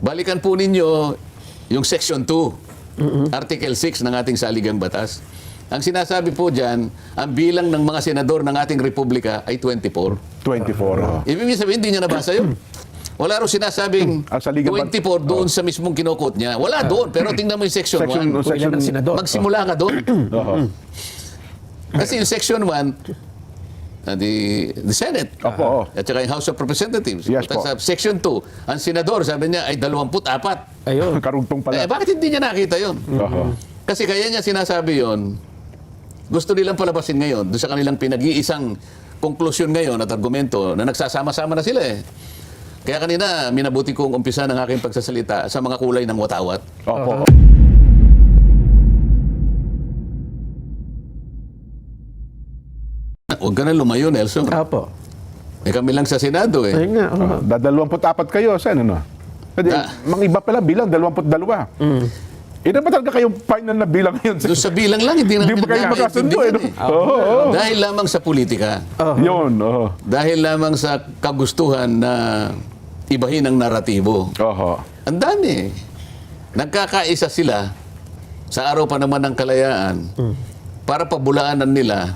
Balikan po ninyo yung Section 2, Article 6 ng ating saligang batas. Ang sinasabi po dyan, ang bilang ng mga senador ng ating republika ay 24. 24. Ibig sabihin, hindi niya nabasa yun. Wala rin sinasabing Ang saligang 24 doon sa mismong kinukot niya. Wala doon, pero tingnan mo yung Section 1. Section ng senador. Magsimula ka doon. Kasi yung Section 1, the Senate. Opo. At saka yung House of Representatives. Yes po. Sa Section 2, ang senador, sabi niya, ay 24. Ayun. Karugtong pala. Bakit hindi niya nakita yun? Kasi kaya niya sinasabi yon, gusto nilang palabasin ngayon doon sa kanilang pinag-iisang konklusyon ngayon at argumento na nagsasama-sama na sila eh. Kaya kanina, minabuti kong umpisa ng aking pagsasalita sa mga kulay ng watawat. Opo. Huwag ka na lumayo, Nelson. Opo. Eh kami lang sa Senado eh. Ayun nga. oo. 24 kayo, sen, ano? Pwede, mang iba pala bilang, 22. Ina ba talaga kayong final na bilang ngayon? Doon sa bilang lang, hindi na Hindi ba kayo magkasundo, eh? No? Oo. Dahil lamang sa politika. Yun, oo. Dahil lamang sa kagustuhan na ibahin ang naratibo. Oo. Ang dami. Nagkakaisa sila sa araw pa naman ng kalayaan para pabulaanan nila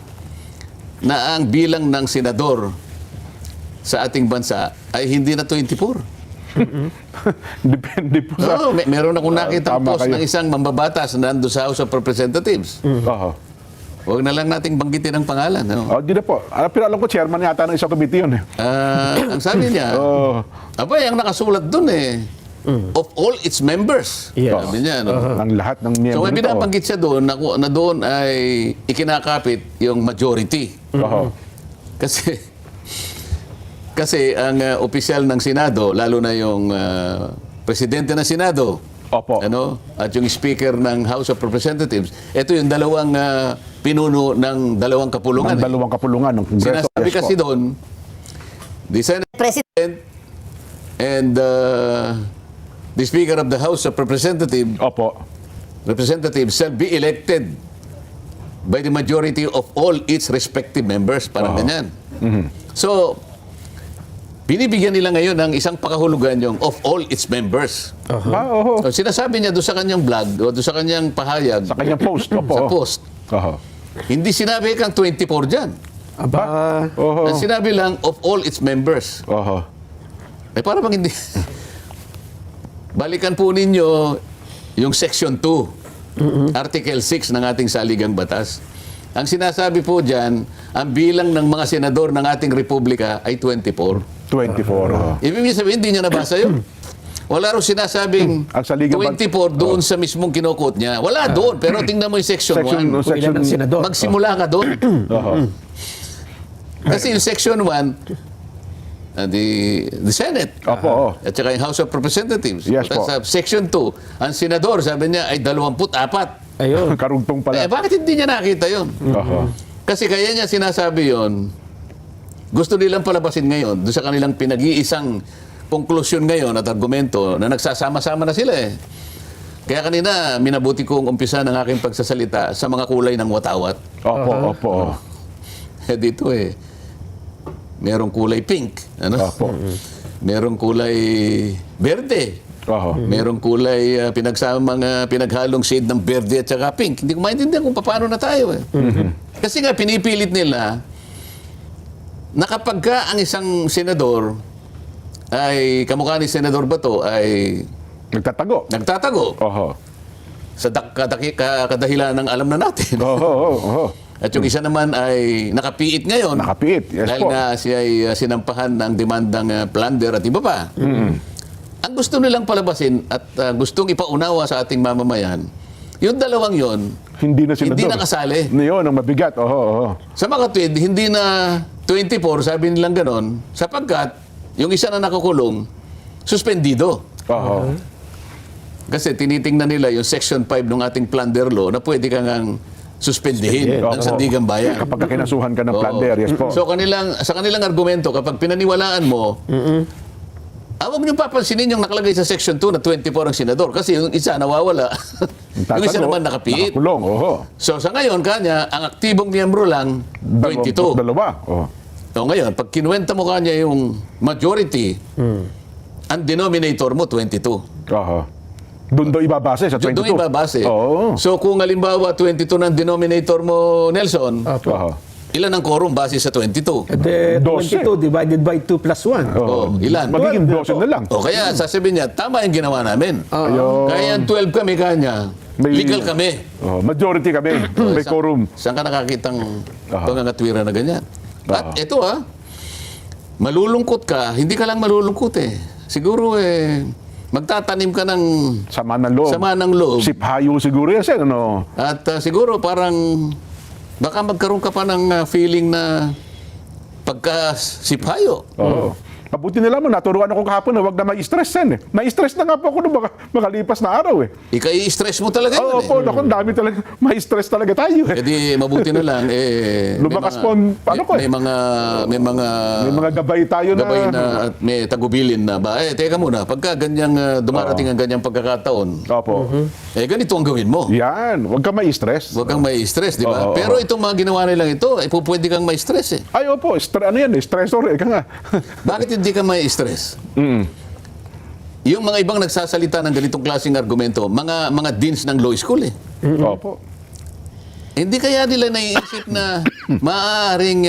na ang bilang ng senador sa ating bansa ay hindi na 24. Depende po sa... No, meron akong nakita tama post kayo. ng isang mambabatas na nando sa House of Representatives. Oo. Huwag na lang nating banggitin ang pangalan. No? Oh, di na po. Pero alam ko, chairman yata ng isang committee yun. Ang sabi niya, Oo. abay, ang nakasulat dun eh, of all its members. Yes. Sabi niya, no? Ng lahat ng miyembro So may nito. binabanggit siya doon na doon ay ikinakapit yung majority. Oo. Kasi ang opisyal ng Senado, lalo na yung presidente ng Senado, Opo. at yung speaker ng House of Representatives, ito yung dalawang pinuno ng dalawang kapulungan. Ng dalawang kapulungan ng Kongreso. Sinasabi Yes kasi po. doon, the Senate President and the Speaker of the House of Representatives shall be elected by the majority of all its respective members. Parang ganyan. So, binibigyan nila ngayon ng isang pakahulugan yung of all its members. Oo. So, sinasabi niya doon sa kanyang blog o doon sa kanyang pahayag, Sa kanyang post. Opo. sa post, Oo. hindi sinabi kang 24 dyan. Aba. Oo. Ang sinabi lang of all its members. Oo. Eh, para bang hindi. Balikan po ninyo yung Section 2, Article 6 ng ating saligang batas. Ang sinasabi po dyan, ang bilang ng mga senador ng ating republika ay 24. 24. Ibig sabihin, hindi niya nabasa yun. Wala rin sinasabing Ang saligang 24 doon sa mismong kinukot niya. Wala doon, pero tingnan mo yung Section 1. Kung ilan ang senador. Magsimula ka doon. Oo. Kasi yung Section 1, the Senate. Opo. At saka yung House of Representatives. Yes po. Sa Section 2, ang senador, sabi niya, ay 24. Ayun. Karugtong pala. Bakit hindi niya nakita yun? Oo. Kasi kaya niya sinasabi yon, gusto nilang palabasin ngayon doon sa kanilang pinag-iisang konklusyon ngayon at argumento na nagsasama-sama na sila eh. Kaya kanina, minabuti kong umpisa ng aking pagsasalita sa mga kulay ng watawat. Opo. Eh dito eh, merong kulay pink, Opo. merong kulay berde, Oo. merong kulay pinaghalong shade ng berde at saka pink. Hindi ko maintindihan kung paano na tayo eh. Kasi nga pinipilit nila na kapag ka ang isang senador ay kamukha ni Senador Bato ay Nagtatago. Oo. sa kadahilan ng alam na natin. Oo. At yung isa naman ay nakapiit ngayon. Nakapiit. Yes dahil po. nga siya ay sinampahan ng demandang plunder at iba pa. Ang gusto nilang palabasin at gustong ipaunawa sa ating mamamayan, yung dalawang yon, Hindi na senador. hindi nakasali. Yun, ang mabigat. Oo. Sa mga tweet, hindi na 24, sabi nilang ganon, sapagkat yung isa na nakakulong, suspendido. Oo. Kasi tinitingnan nila yung Section 5 ng ating plunder law na pwede kang suspendihin ng sandigang bayan. Kapag kinasuhan ka ng Oo. plunder, yes po. So sa kanilang argumento, kapag pinaniwalaan mo, huwag niyo papansinin yung nakalagay sa Section 2 na 24 ang senador kasi yung isa nawawala. Yung isa naman nakapiit. Nakakulong. Oo. So sa ngayon, kanya, ang aktibong miyembro lang, 22. Dalawa. Oo. So ngayon, pag kinuwenta mo kanya yung majority, ang denominator mo 22. Oho. Doon daw ibabase sa 22. Doon ibabase. Oo. So kung halimbawa 22 ng denominator mo, Nelson, Oho. ilan ang quorum base sa 22? The 12. 22 divided by 2 plus 1. Oh, ilan? Magiging 12 na lang. O kaya sasabihin niya, tama yung ginawa namin. Ayun. Kaya yung 12 kami kanya, May- legal kami. Majority kami. May quorum. Saan ka nakakitang pangangatwira na ganyan? At ito malulungkot ka, hindi ka lang malulungkot eh. Siguro magtatanim ka ng Sama ng loob. sama ng loob. Siphayo siguro yan, Sen. Ano? At siguro parang baka magkaroon ka pa ng feeling na pagka-siphayo. Oo. Mabuti na lamang, naturuan ako kahapon na wag na ma-stress, Sen. Na-stress na nga po ako nung makalipas na araw eh. Ika-i-stress mo talaga Oo yun eh. po, naku, dami talaga. Ma-stress talaga tayo eh. E di mabuti na lang Lumakas po ang- ano ko eh. may May mga gabay tayo na... gabay na at may tagubilin na ba, teka muna, pagka ganyang dumarating ang ganyang pagkakataon, Opo. ganito ang gawin mo. Yan, wag ka ma-stress. Huwag kang may stress, di ba? Oo, Pero itong mga ginawa nilang ito, pwede kang may stress eh. Ay, opo, ano yan eh, stressor eh, ka nga. Bakit hindi ka may stress? Yung mga ibang nagsasalita ng ganitong klaseng argumento, mga deans ng law school eh. Opo. Hindi kaya nila naiisip na maaaring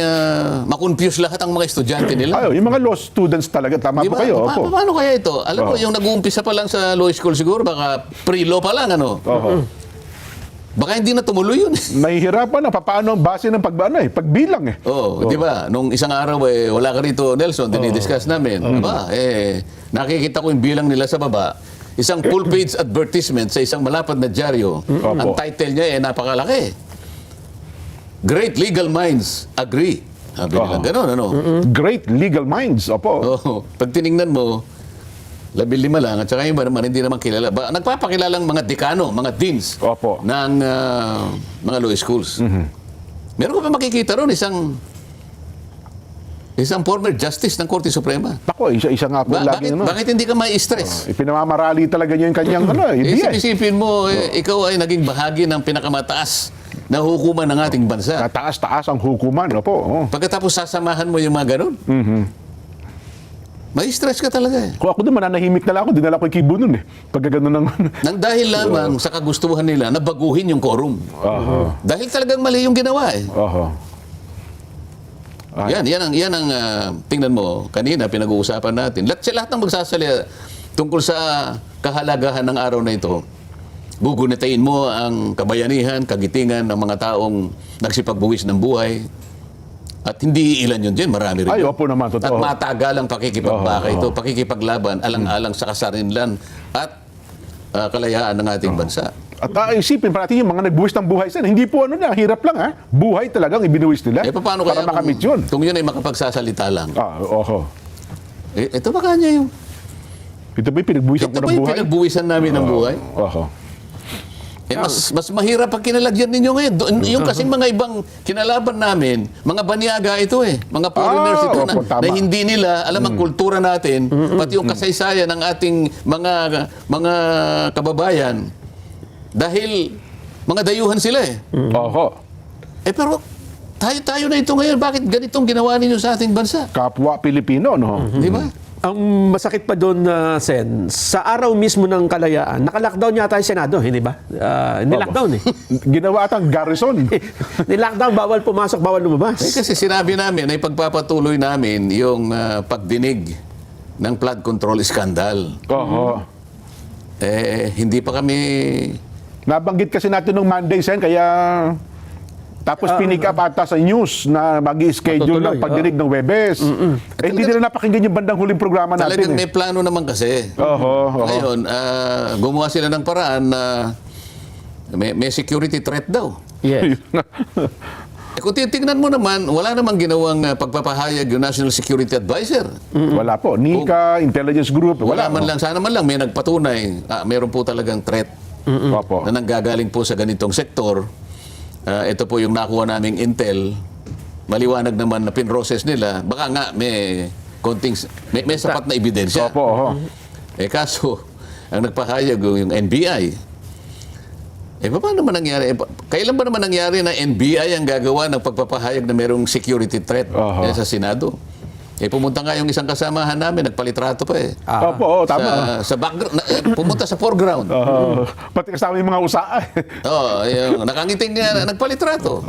makonfuse lahat ang mga estudyante nila? Ay, yung mga law students talaga, tama Di po ba? kayo. Opo. Paano kaya ito? Alam mo, yung nag-uumpisa pa lang sa law school siguro, baka pre-law pa lang, ano? Oho. Baka hindi na tumuloy yun. Nahihirapan na, paano ang base ng pagbilang eh. Oo, di ba? Nung isang araw, wala ka rito, Nelson, dinidiscuss namin. Diba? Nakikita ko yung bilang nila sa baba. Isang full-page advertisement sa isang malapad na dyaryo. Ang title niya napakalaki. Great legal minds agree. Sabi nila, gano'n, ano? Great legal minds, opo. Oo. Pag tiningnan mo, 15 lang, at saka yung iba naman hindi naman kilala. Nagpapakilalang mga dekano, mga deans Opo. ng mga law schools. Meron ko pa makikita ron, isang former justice ng Korte Suprema. Ako, isa nga po laging ano. Bakit hindi ka may stress? Ipinamamarali talaga niya yung kanyang idea. Isipin mo, ikaw ay naging bahagi ng pinakamataas na hukuman ng ating bansa. Taas-taas ang hukuman, opo. Oh. Pagkatapos sasamahan mo yung mga ganun, may stress ka talaga eh. Kung ako naman, nanahimik na lang ako, dinala ko yung kibo nun eh. Pagka ganun ng... Nang dahil lamang sa kagustuhan nila na baguhin yung quorum. Dahil talagang mali yung ginawa eh. Oho. Yan ang tingnan mo, kanina pinag-uusapan natin. Lahat ng magsasalita tungkol sa kahalagahan ng araw na ito, gugunitain mo ang kabayanihan, kagitingan ng mga taong nagsipagbuwis ng buhay. At hindi ilan yun dyan, marami rin. Ay, yun. opo naman, At totoo. matagalang pakikipagbaka ito, pakikipaglaban, alang-alang sa kasarinlan at kalayaan ng ating bansa. At isipin pa natin yung mga nagbuwis ng buhay saan. Hindi po hirap lang ha. Buhay talagang ibinuwis nila. Paano para kaya makamit yun. kung yun ay makapagsasalita lang? Oho. Ito ba kanya yung... Ito ba yung pinagbuwisan Ito ko ba ng yung buhay? pinagbuwisan namin ng buhay? Oho. Mas mahirap pag kinalagyan ninyo ngayon. Yung kasing mga ibang kinalaban namin, mga banyaga ito eh. Mga foreigners ito opo, tama. na hindi nila alam ang kultura natin, pati yung kasaysayan ng ating mga kababayan. Dahil mga dayuhan sila eh. Oho. Pero tayo na ito ngayon. Bakit ganitong ginawa ninyo sa ating bansa? Kapwa Pilipino, no? Di ba? Ang masakit pa doon, Sen, sa araw mismo ng kalayaan, naka-lockdown yata yung Senado, hindi ba? Nilockdown eh. Ginawa atang garrison. Nilockdown, bawal pumasok, bawal lumabas. Kasi sinabi namin ay pagpapatuloy namin yung pagdinig ng flood control scandal. Oho. Hindi pa kami... Nabanggit kasi natin nung Monday, Sen, kaya... Tapos pinik up ata sa news na mag-i-schedule ng Matutuloy, pagdinig ng Webes. Hindi nila napakinggan yung bandang huling programa natin. Talagang may plano naman kasi. Oho. Ngayon, gumawa sila ng paraan na may security threat daw. Yes. Kung titignan mo naman, wala namang ginawang pagpapahayag yung National Security Advisor. Wala po. NICA, Intelligence Group, Wala wala. man lang, sana man lang may nagpatunay. Meron po talagang threat Opo. na nanggagaling po sa ganitong sektor. Ito po yung nakuha naming intel. Maliwanag naman na pinroses nila. Baka nga may konting may sapat na ebidensya. Opo, oho. Kaso, ang nagpahayag yung NBI. Paano naman nangyari? Kailan ba naman nangyari na NBI ang gagawa ng pagpapahayag na merong security threat sa Senado? Pumunta nga yung isang kasamahan namin, nagpalitrato pa eh. Opo, tama. Sa background, pumunta sa foreground. Pati kasama yung mga usaa. Yung nakangiting nga, nagpalitrato.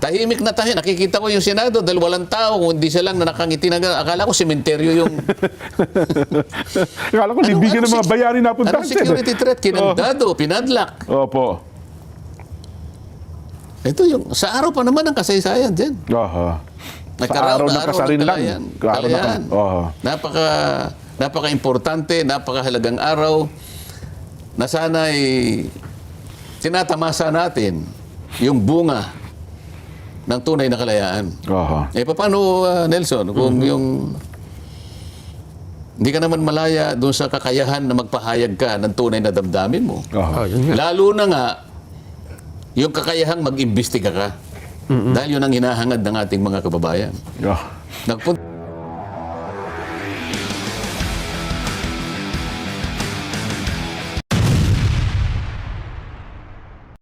Tahimik na tahimik. Nakikita ko yung Senado dahil walang tao. Kung hindi siya lang na nakangiti na akala ko sementeryo yung... Akala ko libigan ng mga bayani na puntahan. Anong security threat? Kinandado, pinadlock. Opo. Ito yung... Sa araw pa naman ang kasaysayan dyan. Sa araw ng kasarinlan. Kalayaan. Napaka-importante, napakahalagang araw na sana'y tinatamasa natin yung bunga ng tunay na kalayaan. Paano, Nelson, kung yung hindi ka naman malaya doon sa kakayahan na magpahayag ka ng tunay na damdamin mo. Lalo na nga, yung kakayahang mag-imbestiga ka. Dahil yun ang hinahangad ng ating mga kababayan. Nagpunta